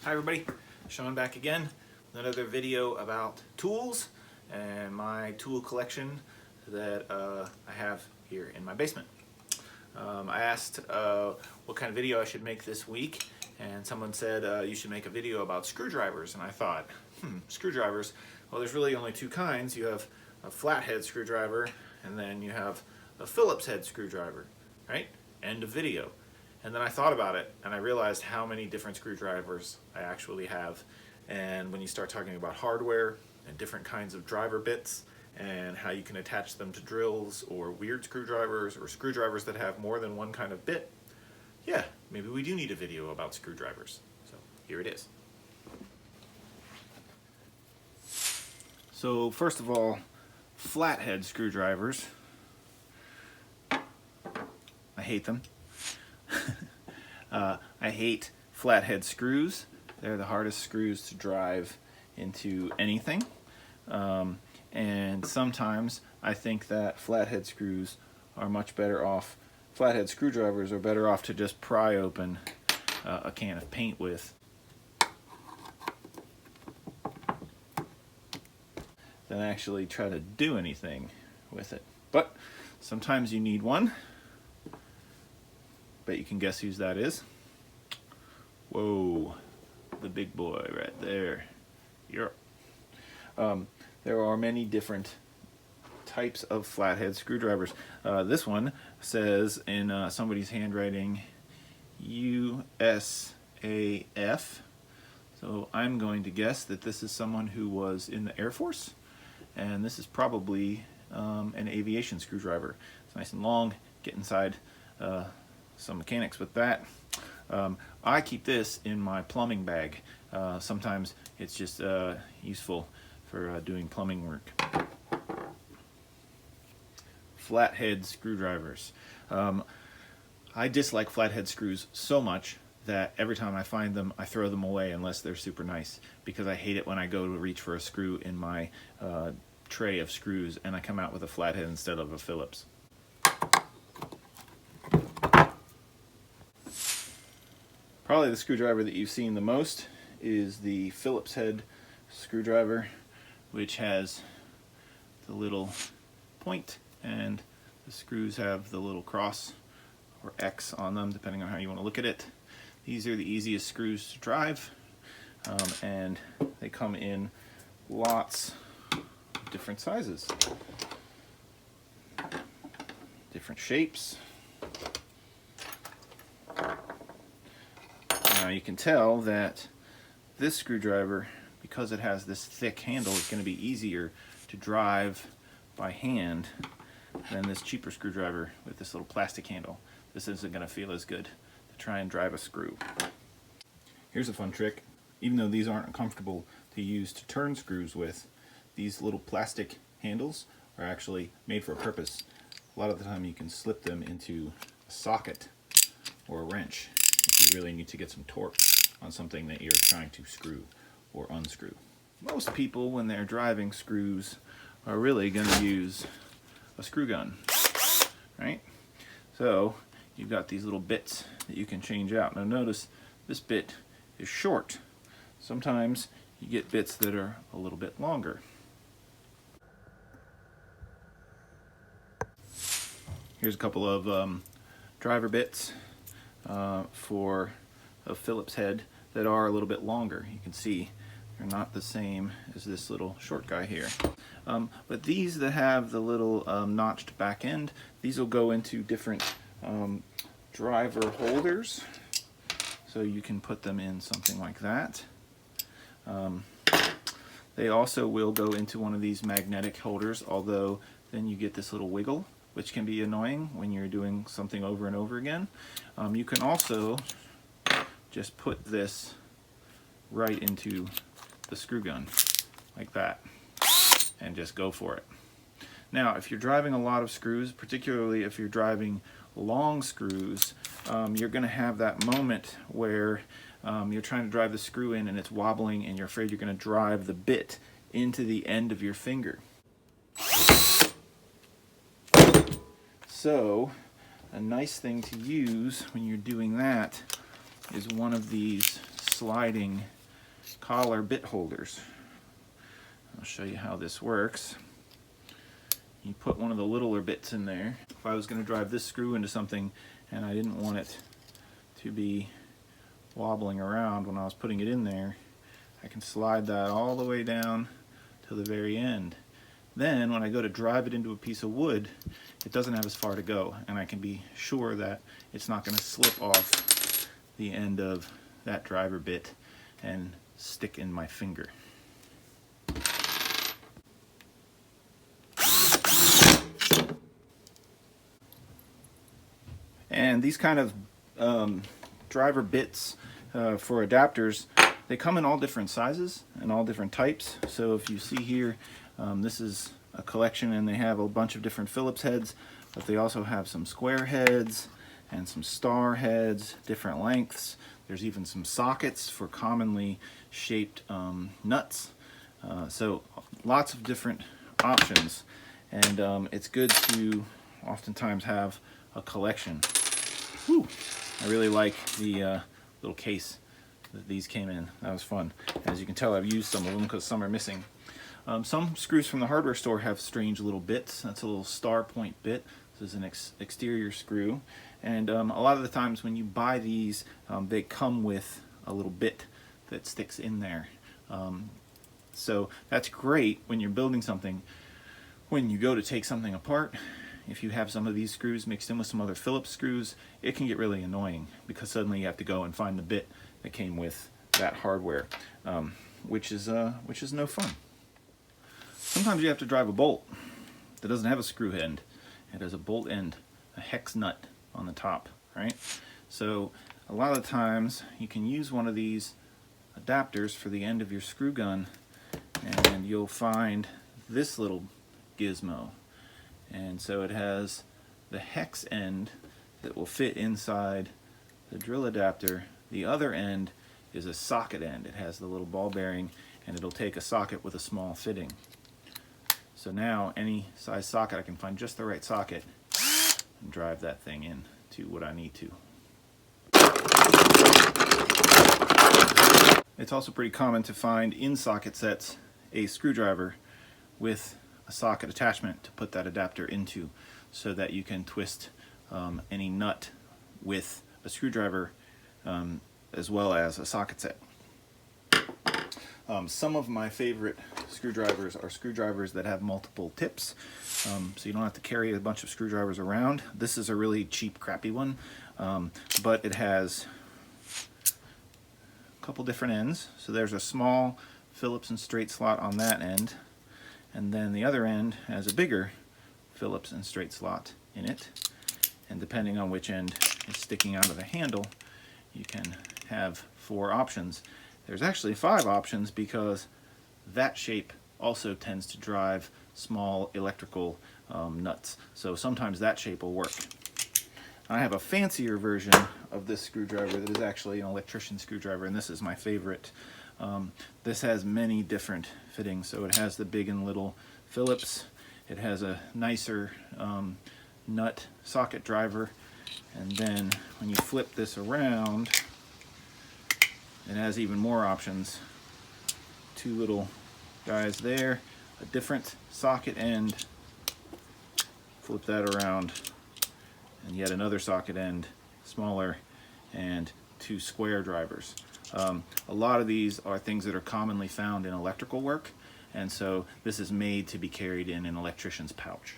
Hi everybody, Sean back again with another video about tools and my tool collection that I have here in my basement. I asked what kind of video I should make this week, and someone said you should make a video about screwdrivers, and I thought, screwdrivers, well, there's really only two kinds. You have a flathead screwdriver and then you have a Phillips head screwdriver, right? End of video. And then I thought about it and I realized how many different screwdrivers I actually have. And when you start talking about hardware and different kinds of driver bits and how you can attach them to drills or weird screwdrivers or screwdrivers that have more than one kind of bit, yeah, maybe we do need a video about screwdrivers. So here it is. So first of all, flathead screwdrivers. I hate them. I hate flathead screws. They're the hardest screws to drive into anything. And sometimes I think that flathead screws are much better off, flathead screwdrivers are better off to just pry open a can of paint with than actually try to do anything with it. But sometimes you need one. Bet you can guess whose that is. Whoa, the big boy right there. Yep. There are many different types of flathead screwdrivers. This one says in somebody's handwriting USAF. So I'm going to guess that this is someone who was in the Air Force, and this is probably an aviation screwdriver. It's nice and long. Get inside some mechanics with that. I keep this in my plumbing bag. Sometimes it's just useful for doing plumbing work. Flathead screwdrivers. I dislike flathead screws so much that every time I find them, I throw them away unless they're super nice, because I hate it when I go to reach for a screw in my tray of screws and I come out with a flathead instead of a Phillips. Probably the screwdriver that you've seen the most is the Phillips head screwdriver, which has the little point and the screws have the little cross or X on them, depending on how you want to look at it. These are the easiest screws to drive, and they come in lots of different sizes, different shapes. Now you can tell that this screwdriver, because it has this thick handle, is going to be easier to drive by hand than this cheaper screwdriver with this little plastic handle. This isn't going to feel as good to try and drive a screw. Here's a fun trick. Even though these aren't comfortable to use to turn screws with, these little plastic handles are actually made for a purpose. A lot of the time you can slip them into a socket or a wrench if you really need to get some torque on something that you're trying to screw or unscrew. Most people, when they're driving screws, are really going to use a screw gun, right? So you've got these little bits that you can change out. Now notice this bit is short. Sometimes you get bits that are a little bit longer. Here's a couple of driver bits for a Phillips head that are a little bit longer. You can see they're not the same as this little short guy here. But these that have the little notched back end, these will go into different driver holders. So you can put them in something like that. They also will go into one of these magnetic holders, although then you get this little wiggle, which can be annoying when you're doing something over and over again. You can also just put this right into the screw gun, like that, and just go for it. Now, if you're driving a lot of screws, particularly if you're driving long screws, you're going to have that moment where you're trying to drive the screw in and it's wobbling and you're afraid you're going to drive the bit into the end of your finger. So a nice thing to use when you're doing that is one of these sliding collar bit holders. I'll show you how this works. You put one of the littler bits in there. If I was going to drive this screw into something and I didn't want it to be wobbling around when I was putting it in there, I can slide that all the way down to the very end. Then when I go to drive it into a piece of wood, it doesn't have as far to go, and I can be sure that it's not going to slip off the end of that driver bit and stick in my finger. And these kind of driver bits for adapters, they come in all different sizes and all different types. So if you see here, this is a collection, and they have a bunch of different Phillips heads, but they also have some square heads and some star heads, different lengths. There's even some sockets for commonly shaped nuts. So lots of different options, and it's good to oftentimes have a collection. Whew. I really like the little case that these came in. That was fun. As you can tell, I've used some of them because some are missing. Some screws from the hardware store have strange little bits. That's a little star point bit. This is an exterior screw. And a lot of the times when you buy these, they come with a little bit that sticks in there. So that's great when you're building something. When you go to take something apart, if you have some of these screws mixed in with some other Phillips screws, it can get really annoying because suddenly you have to go and find the bit that came with that hardware, which is no fun. Sometimes you have to drive a bolt that doesn't have a screw end. It has a bolt end, a hex nut on the top, right? So a lot of the times you can use one of these adapters for the end of your screw gun, and you'll find this little gizmo. And so it has the hex end that will fit inside the drill adapter. The other end is a socket end. It has the little ball bearing, and it'll take a socket with a small fitting. So now any size socket, I can find just the right socket and drive that thing in to what I need to. It's also pretty common to find in socket sets a screwdriver with a socket attachment to put that adapter into, so that you can twist any nut with a screwdriver as well as a socket set. Some of my favorite screwdrivers are screwdrivers that have multiple tips, so you don't have to carry a bunch of screwdrivers around. This is a really cheap, crappy one, but it has a couple different ends. So there's a small Phillips and straight slot on that end, and then the other end has a bigger Phillips and straight slot in it. And depending on which end is sticking out of the handle, you can have 4 options. There's actually 5 options because that shape also tends to drive small electrical nuts. So sometimes that shape will work. I have a fancier version of this screwdriver that is actually an electrician screwdriver, and this is my favorite. This has many different fittings. So it has the big and little Phillips. It has a nicer nut socket driver, and then when you flip this around, it has even more options. 2 little guys there, a different socket end, flip that around, and yet another socket end, smaller, and 2 square drivers. A lot of these are things that are commonly found in electrical work, and so this is made to be carried in an electrician's pouch.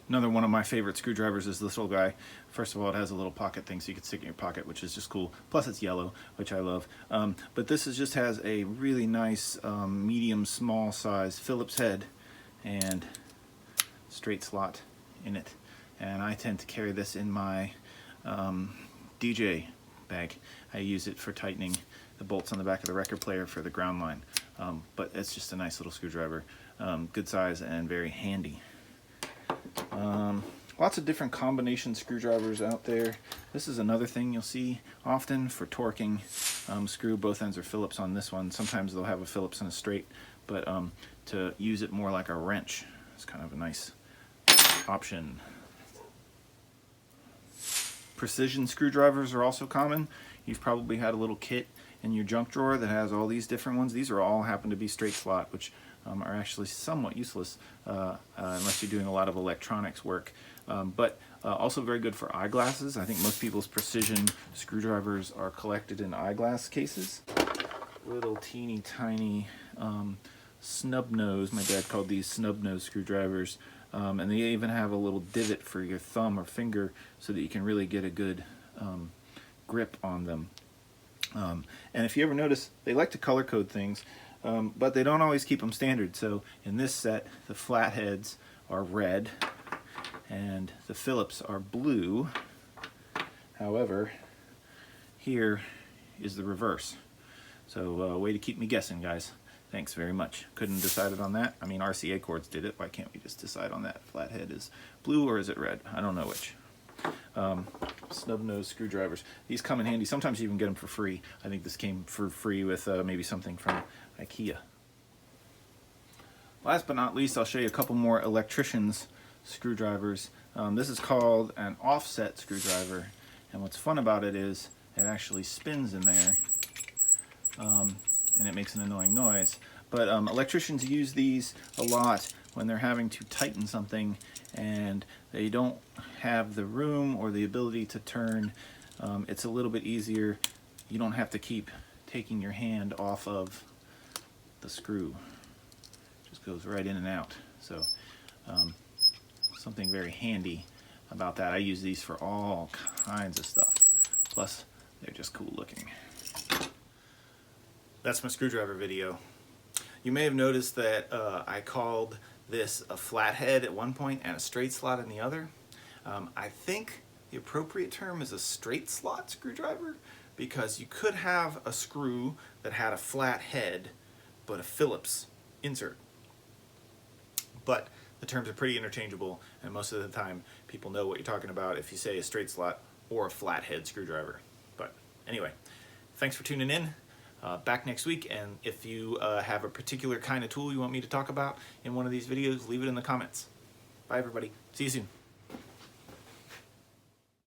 Another one of my favorite screwdrivers is this little guy. First of all, it has a little pocket thing so you can stick it in your pocket, which is just cool. Plus it's yellow, which I love. But this just has a really nice medium small size Phillips head and straight slot in it. And I tend to carry this in my DJ bag. I use it for tightening the bolts on the back of the record player for the ground line. But it's just a nice little screwdriver. Good size and very handy. Lots of different combination screwdrivers out there. This is another thing you'll see often for torquing screw. Both ends are Phillips on this one. Sometimes they'll have a Phillips and a straight, but to use it more like a wrench, it's kind of a nice option. precision screwdrivers are also common. You've probably had a little kit in your junk drawer that has all these different ones. These are all happen to be straight slot, which are actually somewhat useless unless you're doing a lot of electronics work. But also very good for eyeglasses. I think most people's precision screwdrivers are collected in eyeglass cases. Little teeny tiny snub nose. My dad called these snub nose screwdrivers. And they even have a little divot for your thumb or finger so that you can really get a good grip on them. And if you ever notice, they like to color code things, but they don't always keep them standard. So in this set, the Flatheads are red and the Phillips are blue. However, here is the reverse. So way to keep me guessing, guys. Thanks very much. Couldn't decide on that. I mean, RCA cords did it. Why can't we just decide on that? Flathead is blue or is it red? I don't know which. Snub nose screwdrivers. These come in handy. Sometimes you even get them for free. I think this came for free with maybe something from IKEA. Last but not least, I'll show you a couple more electrician's screwdrivers. This is called an offset screwdriver, and what's fun about it is it actually spins in there, and it makes an annoying noise. But electricians use these a lot when they're having to tighten something and they don't have the room or the ability to turn. It's a little bit easier. You don't have to keep taking your hand off of the screw. It just goes right in and out. So something very handy about that. I use these for all kinds of stuff. Plus, they're just cool looking. That's my screwdriver video. You may have noticed that I called this a flathead at one point and a straight slot in the other. I think the appropriate term is a straight slot screwdriver, because you could have a screw that had a flat head but a Phillips insert. But the terms are pretty interchangeable, and most of the time people know what you're talking about if you say a straight slot or a flathead screwdriver. But anyway, thanks for tuning in. Back next week, and if you have a particular kind of tool you want me to talk about in one of these videos, leave it in the comments. Bye everybody. See you soon.